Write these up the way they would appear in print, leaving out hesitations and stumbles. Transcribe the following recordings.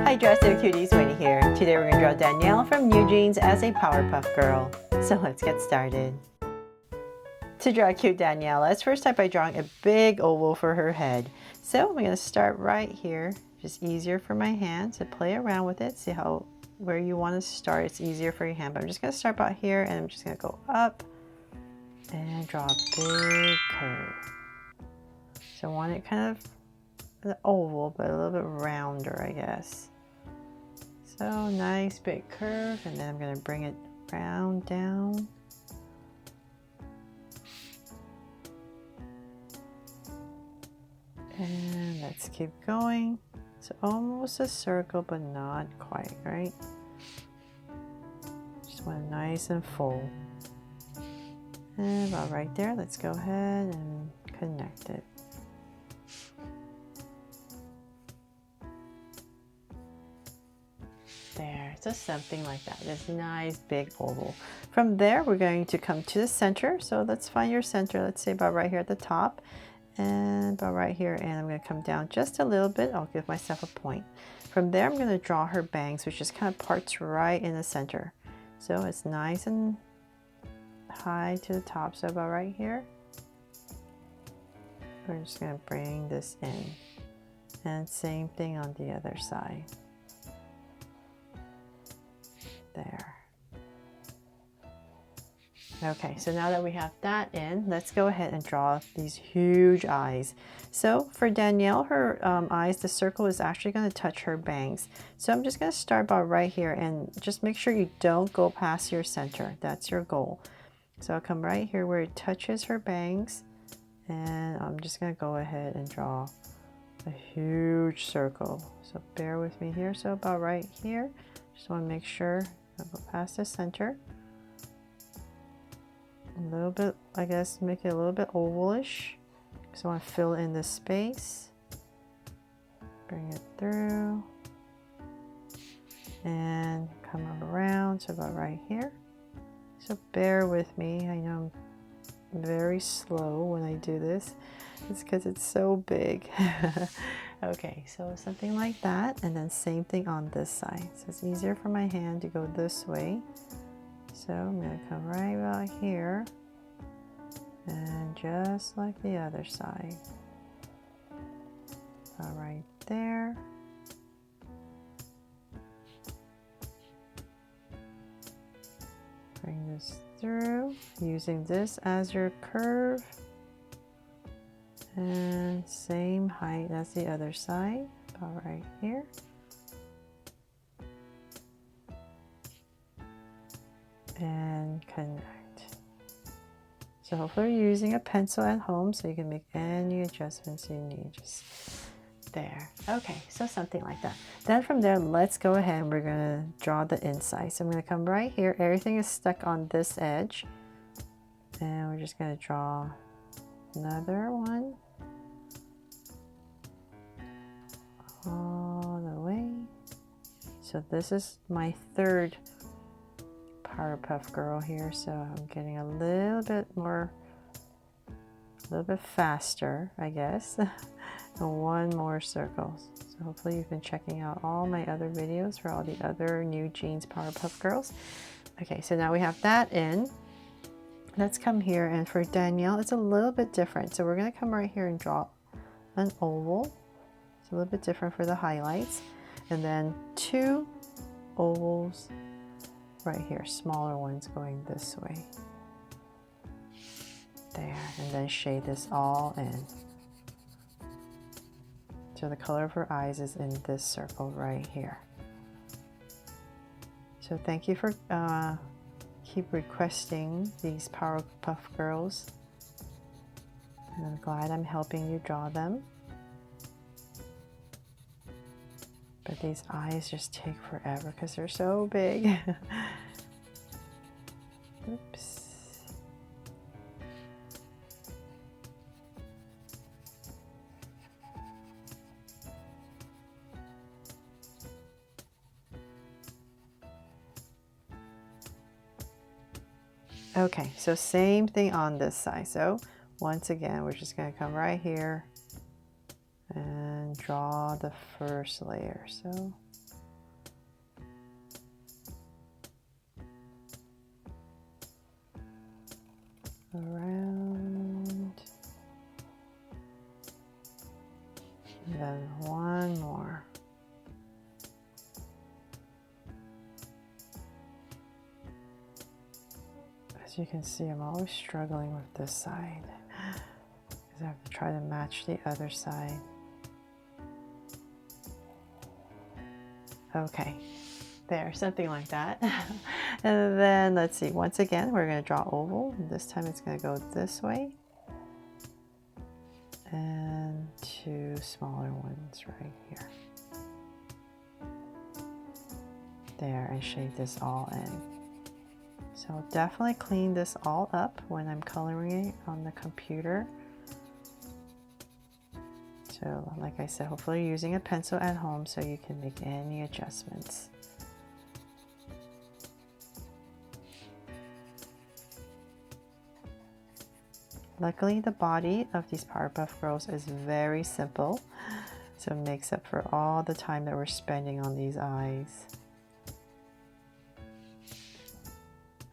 Hi Dressed Up Cuties, Winnie here. Today we're going to draw Danielle from NewJeans as a Powerpuff Girl. So let's get started. To draw cute Danielle, let's first start by drawing a big oval for her head. So I'm going to start right here. Just easier for my hand to play around with it. See how where you want to start. It's easier for your hand. But I'm just going to start about here and I'm just going to go up and draw a big curve. So I want it kind of an oval, but a little bit rounder, I guess. So nice big curve, and then I'm going to bring it round down. And let's keep going. It's almost a circle, but not quite, right? Just want it nice and full. And about right there, let's go ahead and connect it. There, just something like that, this nice big oval. From there, we're going to come to the center. So let's find your center. Let's say about right here at the top and about right here. And I'm going to come down just a little bit. I'll give myself a point. From there, I'm going to draw her bangs, which is kind of parts right in the center. So it's nice and high to the top. So about right here, we're just going to bring this in. And same thing on the other side. There. Okay, so now that we have that in, let's go ahead and draw these huge eyes. So for Danielle, her eyes, the circle is actually going to touch her bangs. So I'm just going to start about right here and just make sure you don't go past your center. That's your goal. So I'll come right here where it touches her bangs, and I'm just going to go ahead and draw a huge circle. So bear with me here. So about right here, just want to make sure I'll go past the center. A little bit, I guess, make it a little bit ovalish. So I want to fill in the space. Bring it through. And come around to about right here. So bear with me. I know I'm very slow when I do this. It's because it's so big. Okay, so something like that, and then same thing on this side. So it's easier for my hand to go this way. So I'm going to come right about here, and just like the other side. All right there. Bring this through, using this as your curve. And same height as the other side, about right here. And connect. So hopefully you're using a pencil at home so you can make any adjustments you need. Just there. Okay, so something like that. Then from there, let's go ahead and we're going to draw the inside. So I'm going to come right here. Everything is stuck on this edge. And we're just going to draw another one. All the way. So this is my third Powerpuff Girl here, so I'm getting a little bit faster, I guess. And one more circle. So hopefully you've been checking out all my other videos for all the other NewJeans Powerpuff Girls. Okay, so now we have that in. Let's come here, and for Danielle, it's a little bit different. So we're going to come right here and draw an oval. It's a little bit different for the highlights. And then two ovals right here, smaller ones going this way. There, and then shade this all in. So the color of her eyes is in this circle right here. So thank you for keep requesting these Powerpuff Girls. And I'm glad I'm helping you draw them. But these eyes just take forever because they're so big. Oops. Okay, so same thing on this side. So once again, we're just going to come right here and draw the first layer. So around. And then one more. As you can see, I'm always struggling with this side because I have to try to match the other side. Okay, there, something like that. And then let's see, once again, we're going to draw oval. This time it's going to go this way. And two smaller ones right here. There, and shade this all in. So definitely clean this all up when I'm coloring it on the computer. So like I said, hopefully you're using a pencil at home so you can make any adjustments. Luckily, the body of these Powerpuff Girls is very simple, so it makes up for all the time that we're spending on these eyes.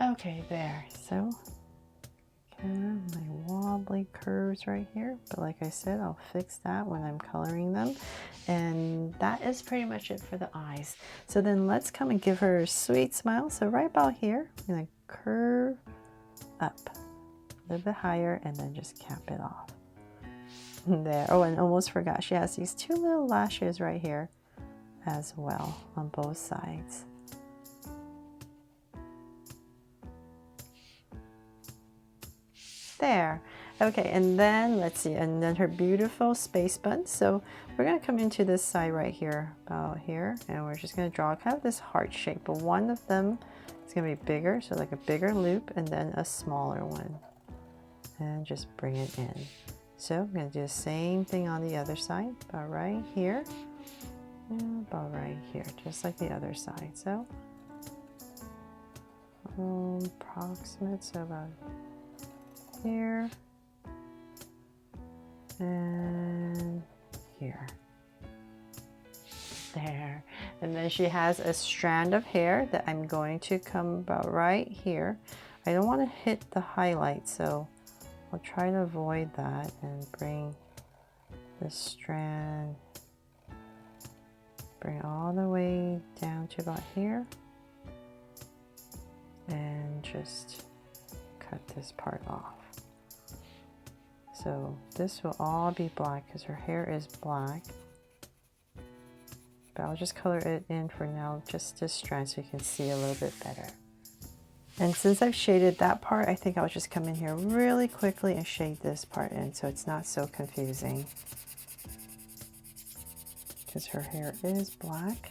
Okay, there. So, my wobbly curves right here, but like I said, I'll fix that when I'm coloring them. And that is pretty much it for the eyes. So then let's come and give her a sweet smile. So right about here, I'm gonna curve up a little bit higher and then just cap it off. There. Oh, and almost forgot, she has these two little lashes right here as well on both sides. There. Okay, and then let's see, and then her beautiful space buns. So we're going to come into this side right here, about here, and we're just going to draw kind of this heart shape, but one of them is going to be bigger, so like a bigger loop, and then a smaller one, and just bring it in. So I'm going to do the same thing on the other side, about right here, and about right here, just like the other side. So approximate, so about here and here. There. And then she has a strand of hair that I'm going to come about right here. I don't want to hit the highlight, so I'll try to avoid that and bring this strand, bring it all the way down to about here, and just cut this part off. So this will all be black because her hair is black, but I'll just color it in for now, just this strand, so you can see a little bit better. And since I've shaded that part, I think I'll just come in here really quickly and shade this part in so it's not so confusing, because her hair is black.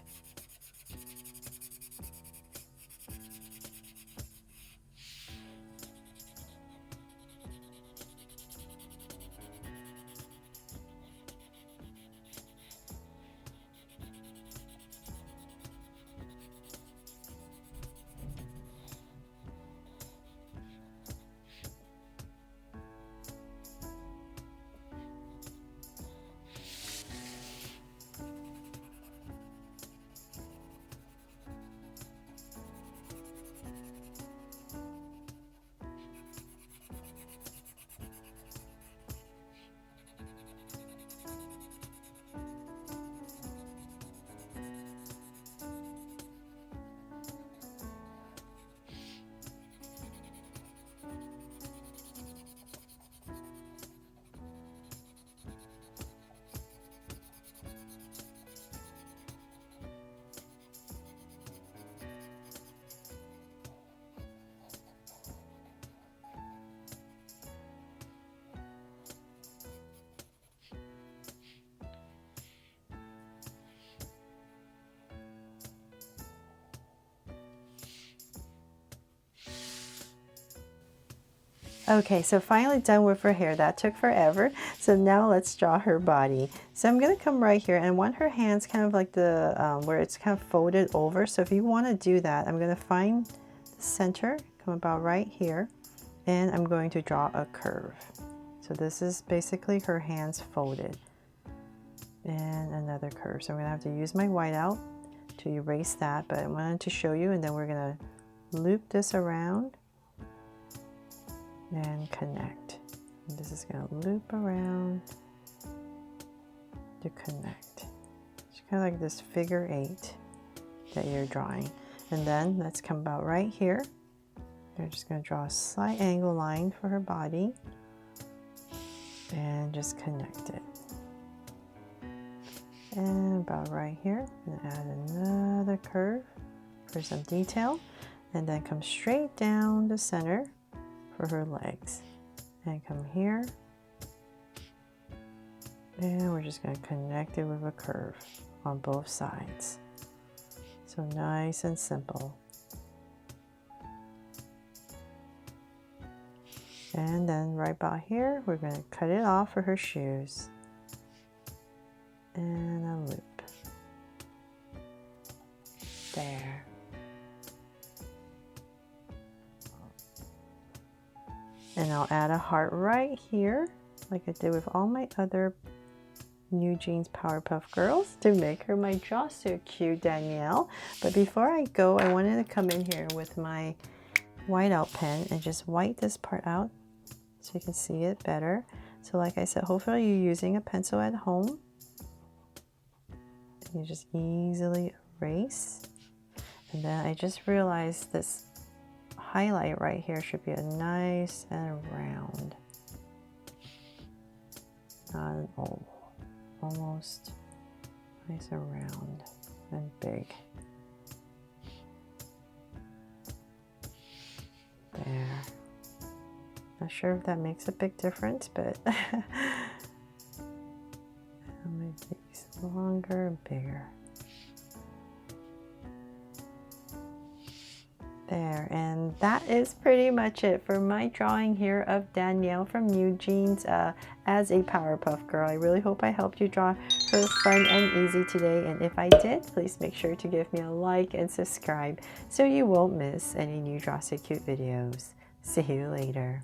Okay, so finally done with her hair. That took forever. So now let's draw her body. So I'm going to come right here and I want her hands kind of like the, where it's kind of folded over. So if you want to do that, I'm going to find the center, come about right here, and I'm going to draw a curve. So this is basically her hands folded. And another curve. So I'm going to have to use my whiteout to erase that, but I wanted to show you, and then we're going to loop this around. and connect. And this is going to loop around to connect. It's kind of like this figure 8 that you're drawing. And then let's come about right here. You're just going to draw a slight angle line for her body and just connect it. And about right here, I'm going to add another curve for some detail, and then come straight down the center for her legs. And come here, and we're just going to connect it with a curve on both sides. So nice and simple. And then right about here, we're going to cut it off for her shoes. And a loop. There. And I'll add a heart right here, like I did with all my other NewJeans Powerpuff Girls, to make her my Just So Cute Danielle. But before I go, I wanted to come in here with my whiteout pen and just white this part out so you can see it better. So like I said, hopefully you're using a pencil at home. You just easily erase. And then I just realized this highlight right here should be a nice and round, not an oval. Almost nice and round and big. There. Not sure if that makes a big difference, but I'll make these longer and bigger. There, and that is pretty much it for my drawing here of Danielle from NewJeans as a Powerpuff Girl. I really hope I helped you draw her fun and easy today, and if I did, please make sure to give me a like and subscribe so you won't miss any new Draw So Cute videos. See you later.